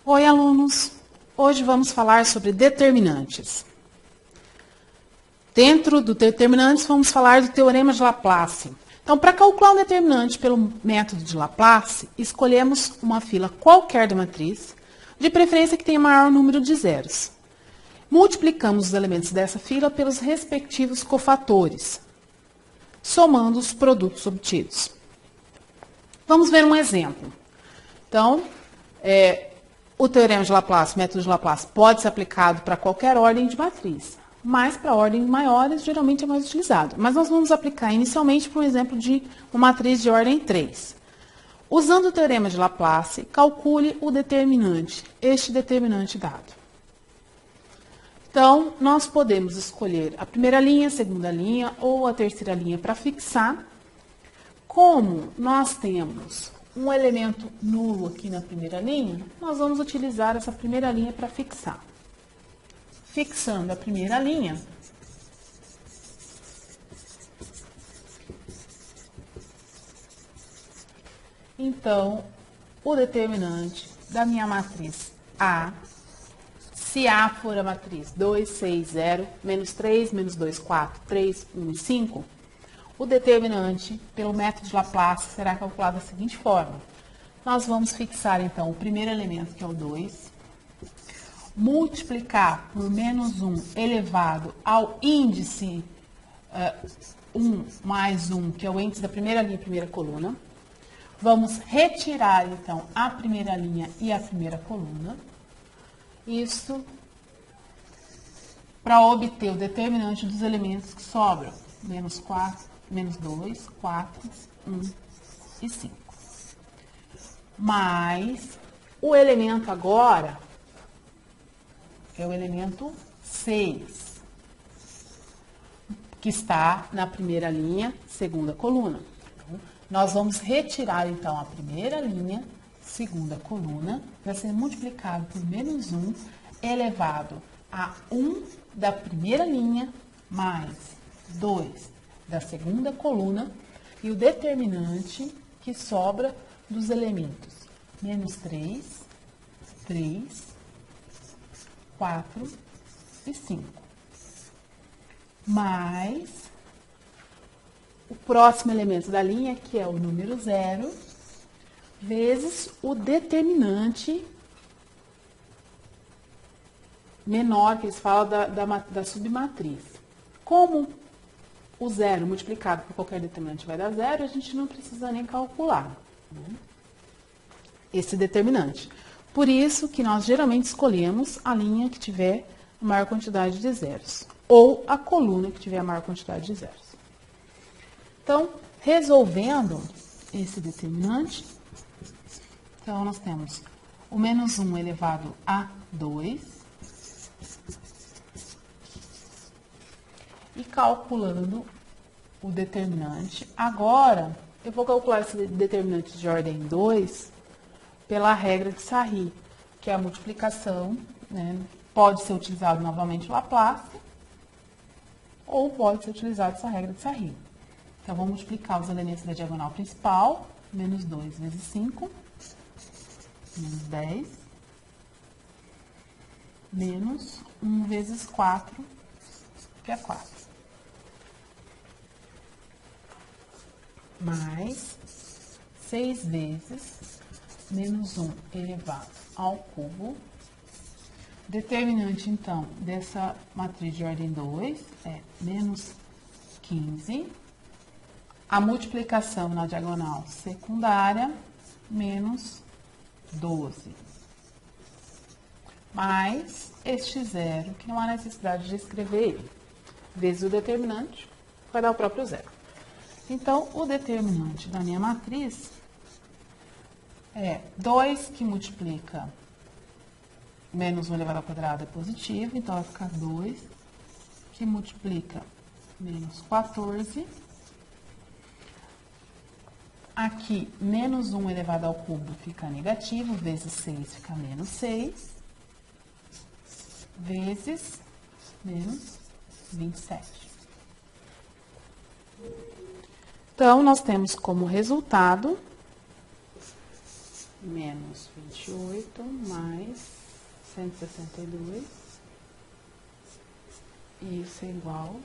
Oi, alunos! Hoje vamos falar sobre determinantes. Dentro do determinantes, vamos falar do teorema de Laplace. Então, para calcular um determinante pelo método de Laplace, escolhemos uma fila qualquer da matriz, de preferência que tenha maior número de zeros. Multiplicamos os elementos dessa fila pelos respectivos cofatores, somando os produtos obtidos. Vamos ver um exemplo. Então, o teorema de Laplace, o método de Laplace, pode ser aplicado para qualquer ordem de matriz, mas para ordens maiores, geralmente é mais utilizado. Mas nós vamos aplicar inicialmente para um exemplo de uma matriz de ordem 3. Usando o teorema de Laplace, calcule o determinante, este determinante dado. Então, nós podemos escolher a primeira linha, a segunda linha ou a terceira linha para fixar. Como nós temos um elemento nulo aqui na primeira linha, nós vamos utilizar essa primeira linha para fixar. Fixando a primeira linha, então, o determinante da minha matriz A, se A for a matriz 2, 6, 0, menos 3, menos 2, 4, 3, 1 e 5, o determinante pelo método de Laplace será calculado da seguinte forma. Nós vamos fixar, então, o primeiro elemento, que é o 2, multiplicar por menos 1 elevado ao índice 1 mais 1, que é o índice da primeira linha e primeira coluna. Vamos retirar, então, a primeira linha e a primeira coluna. Isso para obter o determinante dos elementos que sobram. Menos 4, menos 2, 4, 1 e 5. Mas o elemento agora é o elemento 6, que está na primeira linha, segunda coluna. Então, nós vamos retirar, então, a primeira linha, segunda coluna, vai ser multiplicado por menos 1, elevado a 1 da primeira linha, mais 2 da segunda coluna, e o determinante que sobra dos elementos menos 3, 3, 4 e 5. Mais o próximo elemento da linha, que é o número 0, vezes o determinante menor, que eles falam da submatriz. Como o 0 multiplicado por qualquer determinante vai dar 0, a gente não precisa nem calcular, né, esse determinante. Por isso que nós geralmente escolhemos a linha que tiver a maior quantidade de zeros, ou a coluna que tiver a maior quantidade de zeros. Então, resolvendo esse determinante, então nós temos o menos 1 elevado a 2, e calculando o determinante. Agora, eu vou calcular esse determinante de ordem 2 pela regra de Sarry, que é a multiplicação, né? Pode ser utilizado novamente o Laplace, ou pode ser utilizado essa regra de Sarry. Então, vamos multiplicar os elementos da diagonal principal, menos 2 vezes 5, menos 10, menos 1 vezes 4, que é 4. Mais 6 vezes menos 1 elevado ao cubo. Determinante, então, dessa matriz de ordem 2 é menos 15. A multiplicação na diagonal secundária, menos 12. Mais este zero, que não há necessidade de escrever ele, vezes o determinante, vai dar o próprio zero. Então, o determinante da minha matriz é 2 que multiplica menos 1 elevado ao quadrado é positivo, então vai ficar 2 que multiplica menos 14. Aqui, menos 1 elevado ao cubo fica negativo, vezes 6 fica menos 6, vezes menos 27. Então, nós temos como resultado menos 28 mais 162. Isso é igual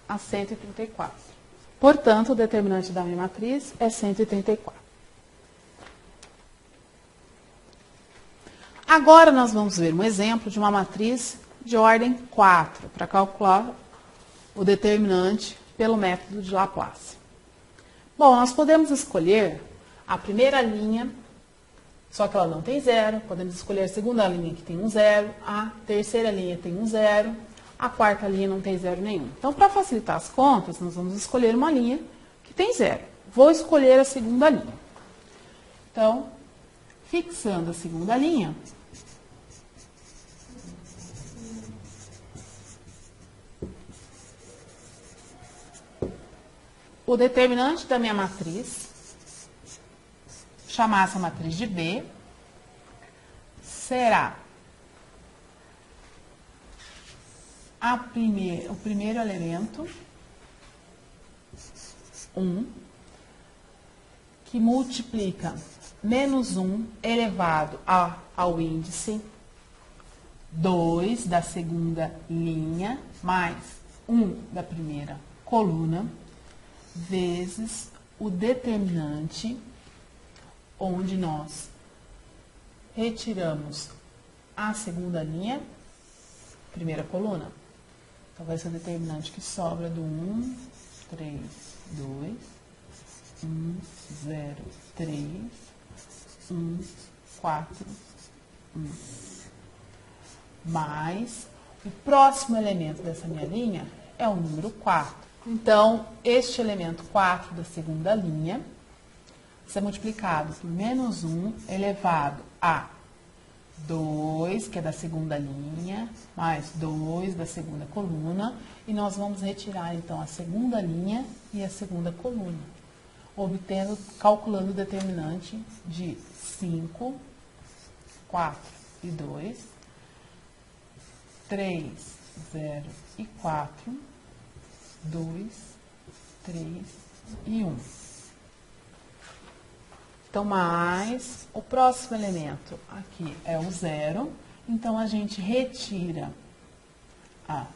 a 134. Portanto, o determinante da minha matriz é 134. Agora, nós vamos ver um exemplo de uma matriz de ordem 4, para calcular o determinante pelo método de Laplace. Bom, nós podemos escolher a primeira linha, só que ela não tem zero. Podemos escolher a segunda linha, que tem um zero. A terceira linha tem um zero. A quarta linha não tem zero nenhum. Então, para facilitar as contas, nós vamos escolher uma linha que tem zero. Vou escolher a segunda linha. Então, fixando a segunda linha, o determinante da minha matriz, chamar essa matriz de B, será o primeiro elemento, 1, que multiplica menos 1 elevado ao índice 2 da segunda linha, mais 1 da primeira coluna, vezes o determinante, onde nós retiramos a segunda linha, primeira coluna. Então, vai ser o determinante que sobra do 1, 3, 2, 1, 0, 3, 1, 4, 1. Mais o próximo elemento dessa minha linha é o número 4. Então, este elemento 4 da segunda linha vai ser multiplicado por menos 1 elevado a 2, que é da segunda linha, mais 2 da segunda coluna, e nós vamos retirar, então, a segunda linha e a segunda coluna, obtendo, calculando o determinante de 5, 4 e 2, 3, 0 e 4, 2, 3 e 1. Então, mais o próximo elemento aqui é o 0. Então, a gente retira a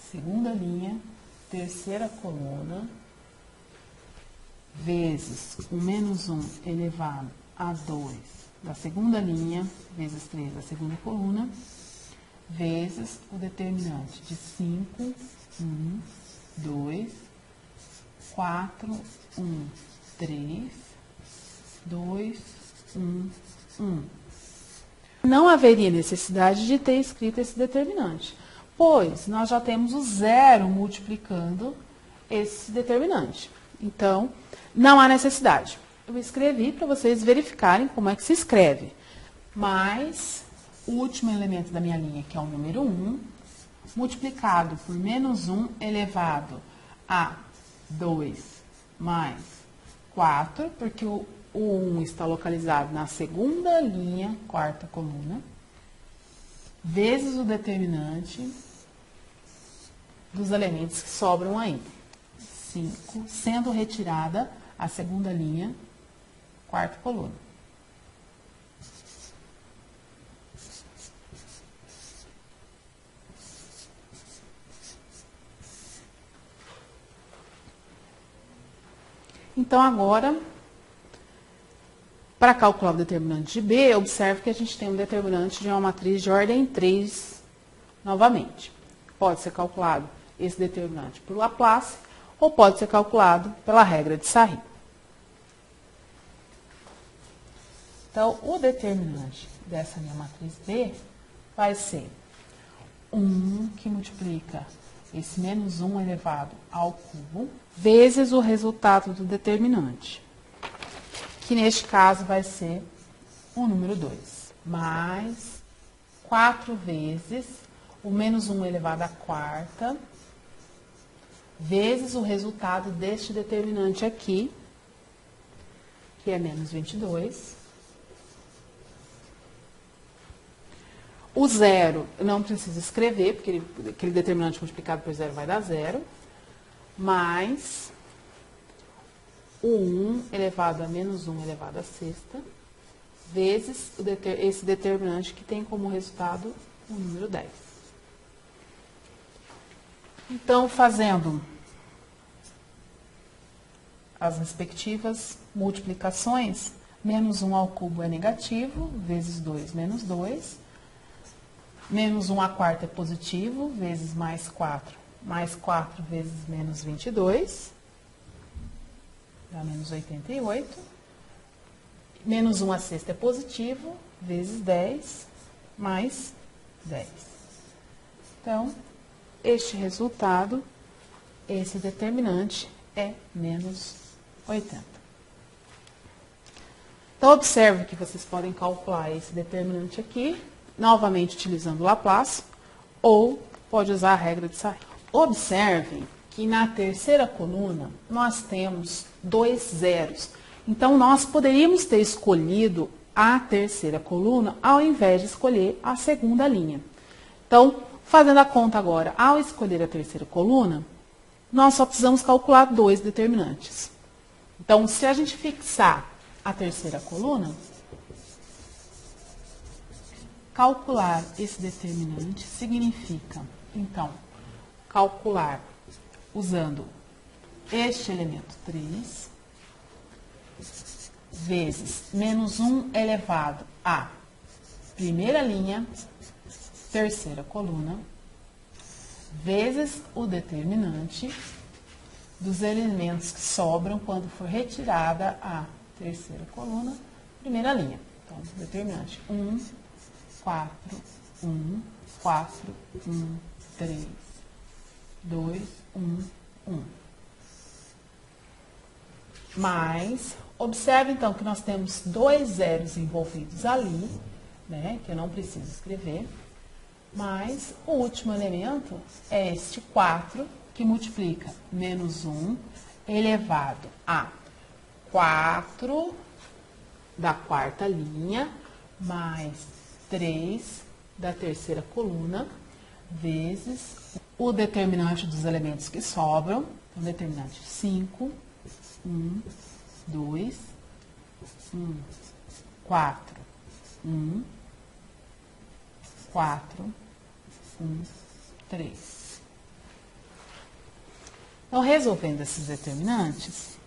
segunda linha, terceira coluna, vezes o menos 1 elevado a 2 da segunda linha, vezes 3 da segunda coluna, vezes o determinante de 5, 1, 2, 4, 1, 3, 2, 1, 1. Não haveria necessidade de ter escrito esse determinante, pois nós já temos o zero multiplicando esse determinante. Então, não há necessidade. Eu escrevi para vocês verificarem como é que se escreve. Mais o último elemento da minha linha, que é o número 1, multiplicado por menos 1 elevado a 2 mais 4, porque o 1 está localizado na segunda linha, quarta coluna, vezes o determinante dos elementos que sobram ainda. 5, sendo retirada a segunda linha, quarta coluna. Então, agora, para calcular o determinante de B, observe que a gente tem um determinante de uma matriz de ordem 3 novamente. Pode ser calculado esse determinante por Laplace ou pode ser calculado pela regra de Sarri. Então, o determinante dessa minha matriz B vai ser 1 que multiplica esse menos 1 elevado ao cubo, vezes o resultado do determinante, que neste caso vai ser o número 2, mais 4 vezes o menos 1 elevado à quarta, vezes o resultado deste determinante aqui, que é menos 22. O zero eu não preciso escrever, porque aquele determinante multiplicado por zero vai dar zero, mais o 1 elevado a menos 1 elevado a sexta, vezes esse determinante que tem como resultado o número 10. Então, fazendo as respectivas multiplicações, menos 1 ao cubo é negativo, vezes 2 menos 2. Menos 1 à quarta é positivo, vezes mais 4 vezes menos 22, dá menos 88. Menos 1 à sexta é positivo, vezes 10, mais 10. Então, este resultado, esse determinante, é menos 80. Então, observe que vocês podem calcular esse determinante aqui, novamente utilizando o Laplace, ou pode usar a regra de Sahin. Observem que na terceira coluna nós temos 2 zeros. Então, nós poderíamos ter escolhido a terceira coluna ao invés de escolher a segunda linha. Então, fazendo a conta agora, ao escolher a terceira coluna, nós só precisamos calcular 2 determinantes. Então, se a gente fixar a terceira coluna, calcular esse determinante significa, então, calcular usando este elemento 3, vezes menos 1 elevado à primeira linha, terceira coluna, vezes o determinante dos elementos que sobram quando for retirada a terceira coluna, primeira linha. Então, determinante 1, 4, 1, 4, 1, 3, 2, 1, 1. Mas, observe então que nós temos 2 zeros envolvidos ali, né, que eu não preciso escrever, mas o último elemento é este 4, que multiplica menos 1 elevado a 4 da quarta linha, mais 3 da terceira coluna, vezes o determinante dos elementos que sobram, então, determinante 5, 1, 2, 1, 4, 1, 4, 1, 3. Então, resolvendo esses determinantes,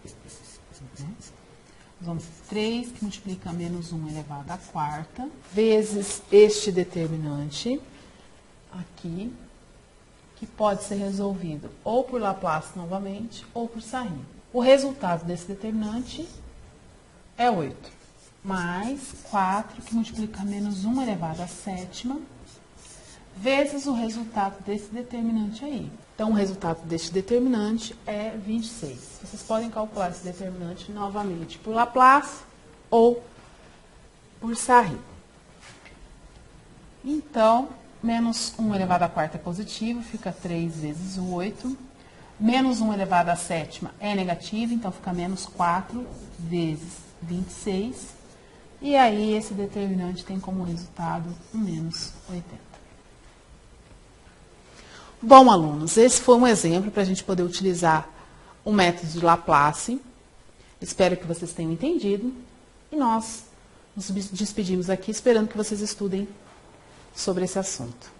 vamos 3 que multiplica menos 1 elevado à quarta, vezes este determinante aqui, que pode ser resolvido ou por Laplace novamente, ou por Sahin. O resultado desse determinante é 8, mais 4 que multiplica menos 1 elevado à sétima, vezes o resultado desse determinante aí. Então, o resultado deste determinante é 26. Vocês podem calcular esse determinante novamente por Laplace ou por Sahin. Então, menos 1 elevado à quarta é positivo, fica 3 vezes o 8. Menos 1 elevado à sétima é negativo, então fica menos 4 vezes 26. E aí, esse determinante tem como resultado menos 80. Bom, alunos, esse foi um exemplo para a gente poder utilizar o método de Laplace. Espero que vocês tenham entendido. E nós nos despedimos aqui esperando que vocês estudem sobre esse assunto.